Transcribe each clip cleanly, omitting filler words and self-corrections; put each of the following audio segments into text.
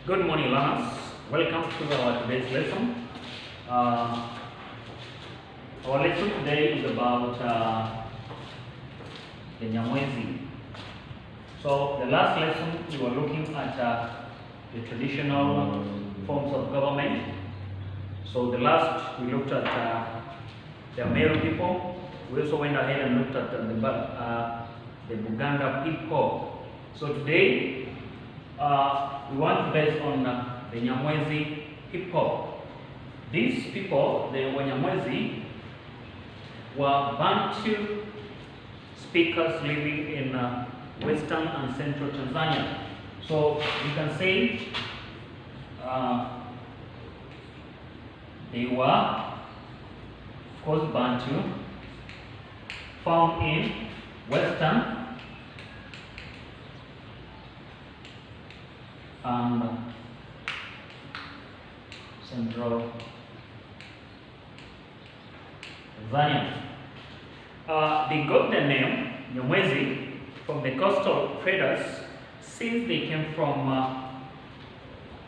Good morning, learners. Welcome to our today's lesson. Our lesson today is about the Nyamwezi. So the last lesson we were looking at the traditional forms of government. So the last we looked at the Meru people. We also went ahead and looked at the Buganda people. So today we want to base on the Nyamwezi people. These people, the Nyamwezi, were Bantu speakers living in western and central Tanzania. So you can say they were, of course, Bantu, found in western and central Tanzania. They got the name Nyamwezi from the coastal traders since they came from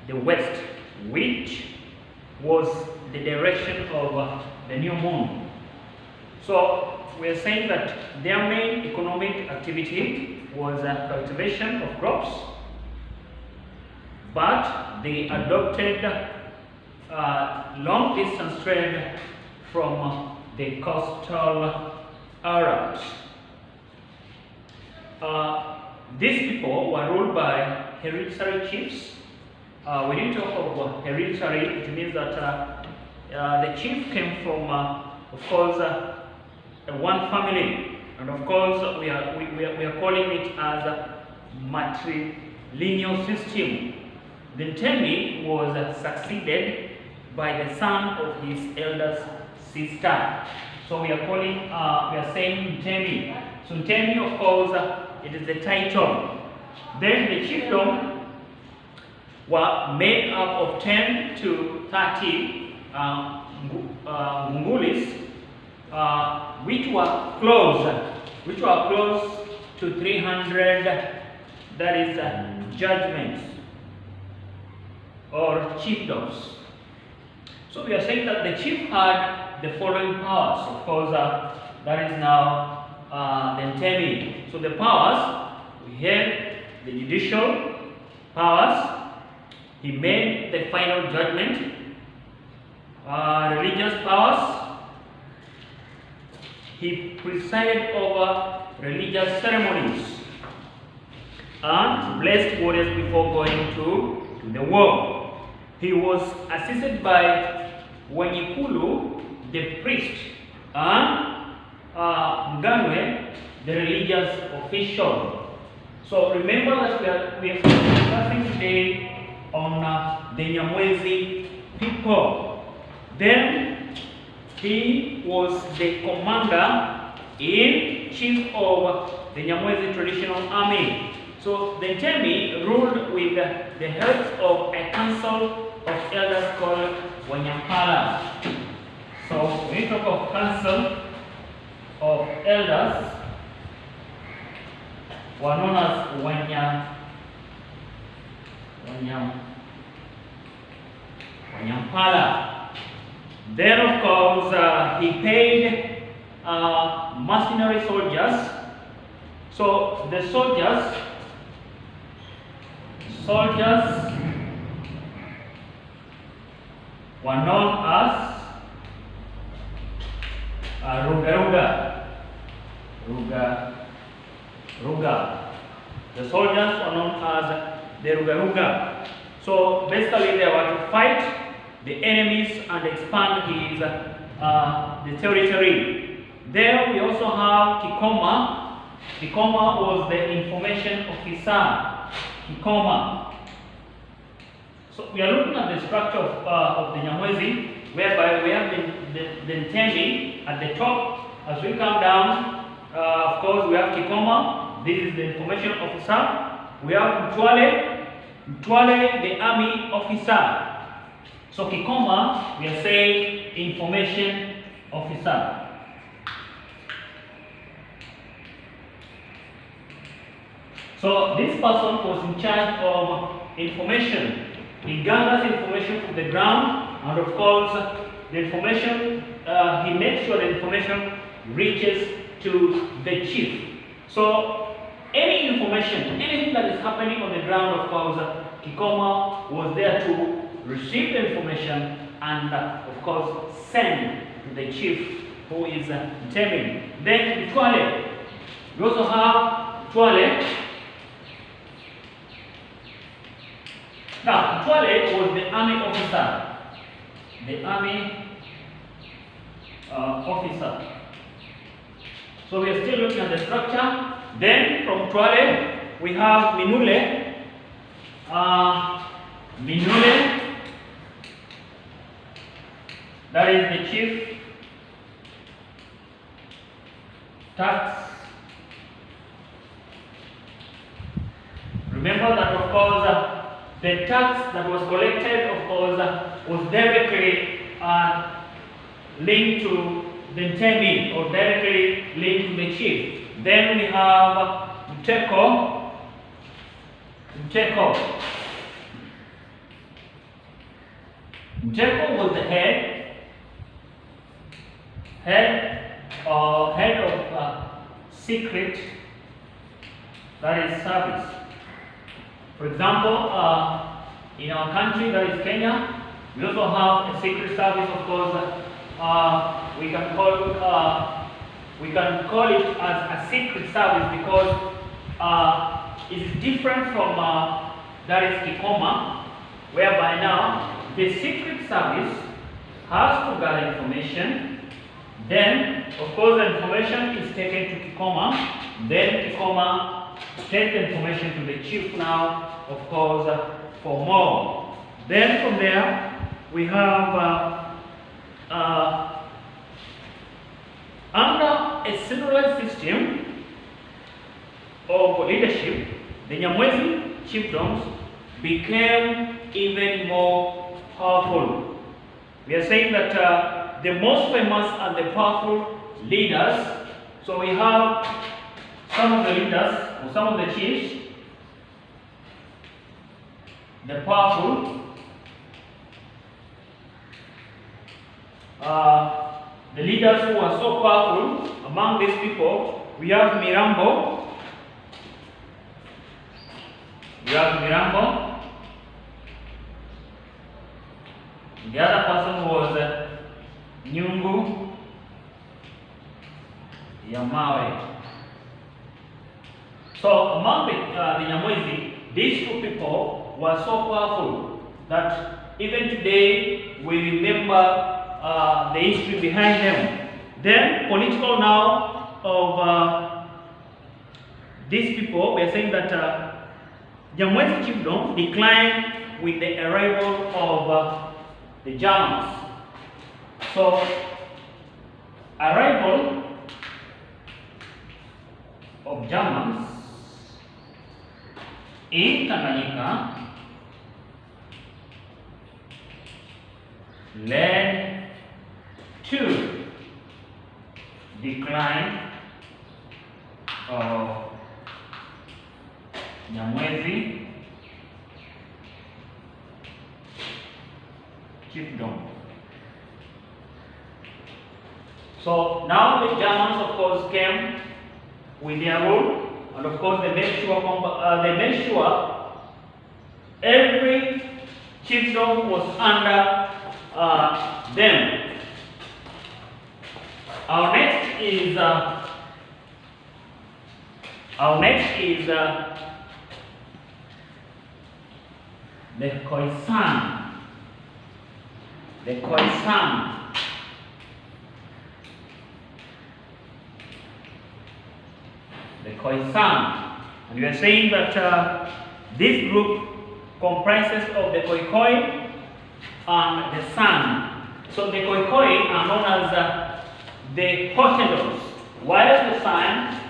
the west, which was the direction of the new moon. So we're saying that their main economic activity was cultivation of crops, but they adopted long distance trade from the coastal Arabs. These people were ruled by hereditary chiefs. When you talk of hereditary, it means that the chief came from, of course, one family, and of course we are calling it as a matrilineal system. The Ntemi was succeeded by the son of his eldest sister. So we are calling, we are saying Ntemi. So Ntemi, of course, it is the title. Then the chiefdom were made up of 10 to 30 ngungulis, which were close to 300, that is judgments or chiefdoms. So we are saying that the chief had the following powers. Of course, that is now the Ntemi. So the powers, we had the judicial powers. He made the final judgment. Religious powers. He presided over religious ceremonies and blessed warriors before going to the war. He was assisted by Wanyikulu, the priest, and Mganwe, the religious official. So remember that we are discussing today on the Nyamwezi people. Then he was the commander-in-chief of the Nyamwezi traditional army. So the Ntemi ruled with the help of a council of elders called Wanyampala. So when we talk of council of elders, were known as Wanyampala. Then of course he paid mercenary soldiers. So the soldiers were known as Ruga. The soldiers were known as the Ruga. So basically they were to fight the enemies and expand his the territory. There we also have Kikoma. Kikoma was the information officer. Kikoma. So we are looking at the structure of the Nyamwezi, whereby we have the Ntemi at the top. As we come down, of course we have Kikoma. This is the information officer. We have Mtwale, the army officer. So Kikoma, we are saying information officer. So this person was in charge of information. He gathers information from the ground, and of course, the information, he makes sure the information reaches to the chief. So, any information, anything that is happening on the ground, of course, Kikoma was there to receive the information and, of course, send to the chief who is Ntemi. Then, Twale. We also have Twale. Now, Twale was the army officer. The army officer. So we are still looking at the structure. Then from Twale, we have Minule. Minule, that is the chief tax. Remember that, of course, the tax that was collected, of course, was directly linked to the Ntemi, or directly linked to the chief. Then we have Mteko. Mteko. Mteko was the head of secret, that is service. For example, in our country, that is Kenya, we also have a secret service. Of course, we can call it as a secret service because it's different from that is Kikoma, whereby now the secret service has to gather information. Then, of course, the information is taken to Kikoma. Then Kikoma take the information to the chief now, of course, for more. Then from there, we have under a centralized system of leadership, the Nyamwezi chiefdoms became even more powerful. We are saying that the most famous and the powerful leaders, so we have some of the leaders, or some of the chiefs, the powerful, the leaders who are so powerful. Among these people, we have Mirambo. The other person was Nyungu Yamawe. So among the Nyamwezi, these two people were so powerful that even today we remember the history behind them. Then political now of these people, we are saying that Nyamwezi chiefdom declined with the arrival of the Germans. So arrival of Germans in Tanganyika led to decline of Nyamwezi chiefdom. So now the Germans, of course, came with their rule, and of course they made sure every chiefdom was under them. Our next is the Khoisan. The Khoisan. The Khoisan. And we are saying that this group comprises of the Khoikhoi and the San. So the Khoikhoi are known as the Hotendos, while the San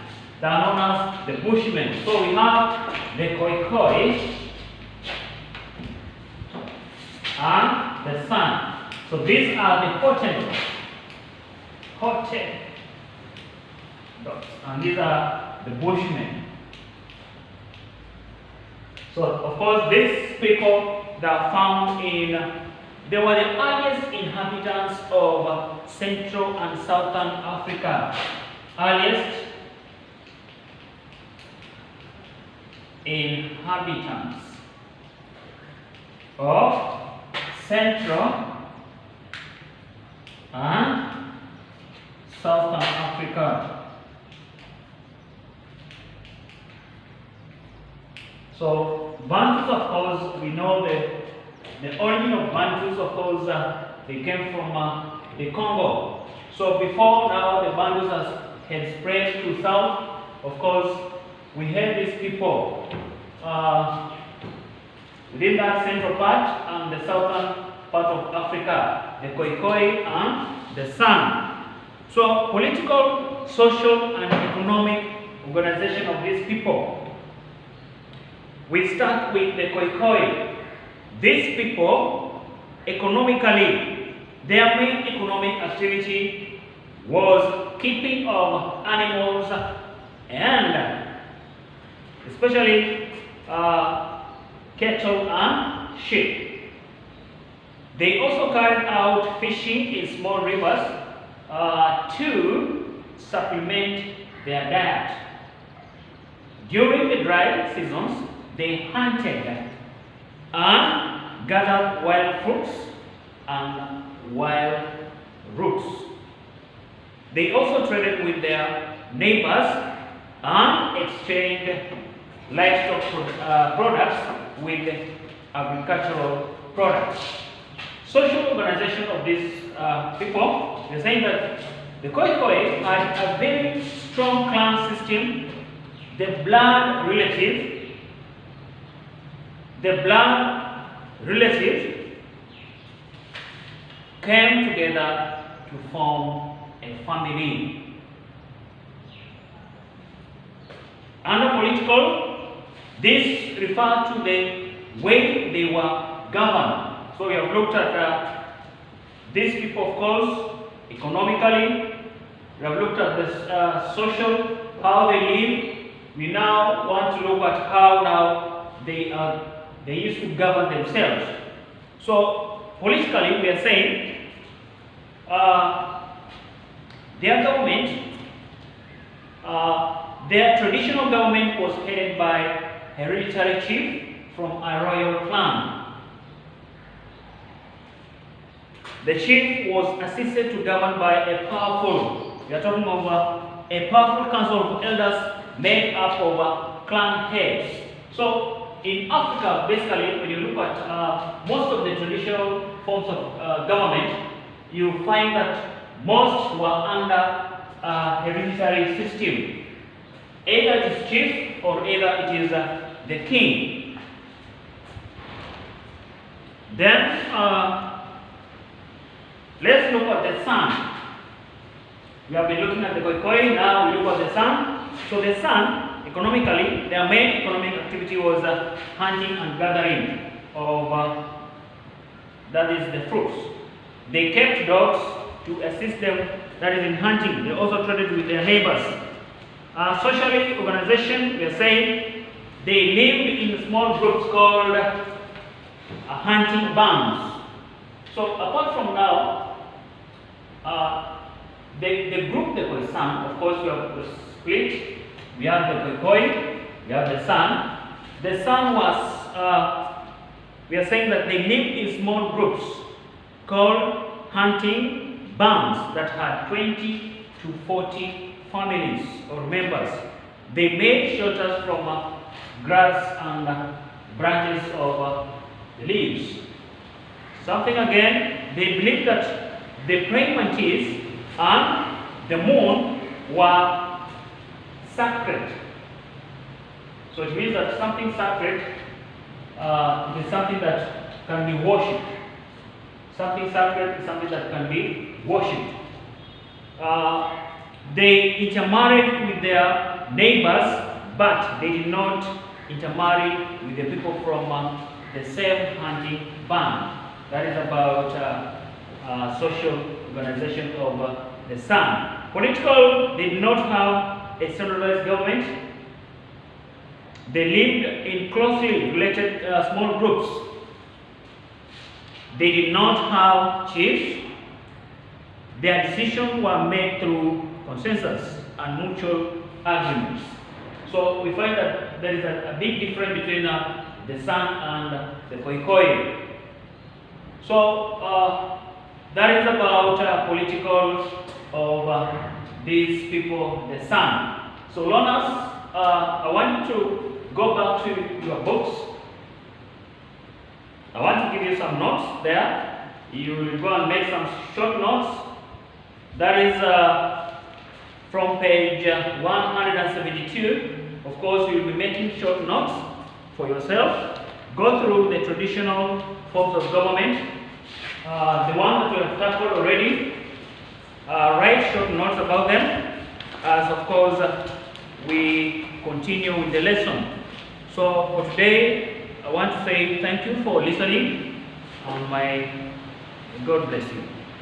they are known as the Bushmen. So we have the Khoikhoi and the San. So these are the Hotendos. Hotendos. And these are the Bushmen. So of course these people that are found in, they were the earliest inhabitants of Central and Southern Africa. Earliest inhabitants of Central and Southern Africa. So Bantus, of course, we know the origin of Bantus, of course, they came from the Congo. So before now, the Bantus had spread to south. Of course, we had these people within that central part and the southern part of Africa, the Khoikhoi and the San. So political, social, and economic organization of these people. We start with the Khoikhoi. These people, economically, their main economic activity was keeping of animals and especially cattle and sheep. They also carried out fishing in small rivers to supplement their diet. During the dry seasons, they hunted and gathered wild fruits and wild roots. They also traded with their neighbors and exchanged livestock products with agricultural products. Social organization of these people, they're saying that the Khoikhoi had a very strong clan system. The blood relatives came together to form a family. Under political, this refers to the way they were governed. So we have looked at these people, of course, economically. We have looked at the social, how they live. We now want to look at how now they used to govern themselves. So politically, we are saying their government, their traditional government was headed by a hereditary chief from a royal clan. The chief was assisted to govern by a powerful, we are talking of a powerful council of elders made up of clan heads. So in Africa, basically, when you look at most of the traditional forms of government, you find that most were under a hereditary system. Either it is chief or either it is the king. Then let's look at the sun. We have been looking at the Khoikhoi, now we look at the sun. So the sun, economically, their main economic activity was hunting and gathering of, that is the fruits. They kept dogs to assist them, that is in hunting. They also traded with their neighbors. Socially, organization, we are saying, they lived in small groups called hunting bands. So apart from now, the group, the Khoisan, of course, we have split. We have the Khoikhoi, we have the San. The San was, we are saying that they lived in small groups called hunting bands that had 20 to 40 families or members. They made shelters from grass and branches of the leaves. Something again, they believed that the praying mantis and the moon were sacred. So it means that something sacred is something that can be worshipped. Something sacred is something that can be worshipped. They intermarried with their neighbors, but they did not intermarry with the people from the same hunting band. That is about social organization of the San. Political, they did not have a centralized government. They lived in closely related small groups. They did not have chiefs. Their decisions were made through consensus and mutual agreements. So we find that there is a big difference between the San and the Khoikhoi. So that is about political of these people, the San. So learners, I want you to go back to your books. I want to give you some notes there. You will go and make some short notes. That is from page 172. Of course, you will be making short notes for yourself. Go through the traditional forms of government. The one that we have tackled already. Write short notes about them, as of course we continue with the lesson. So for today, I want to say thank you for listening, and God bless you.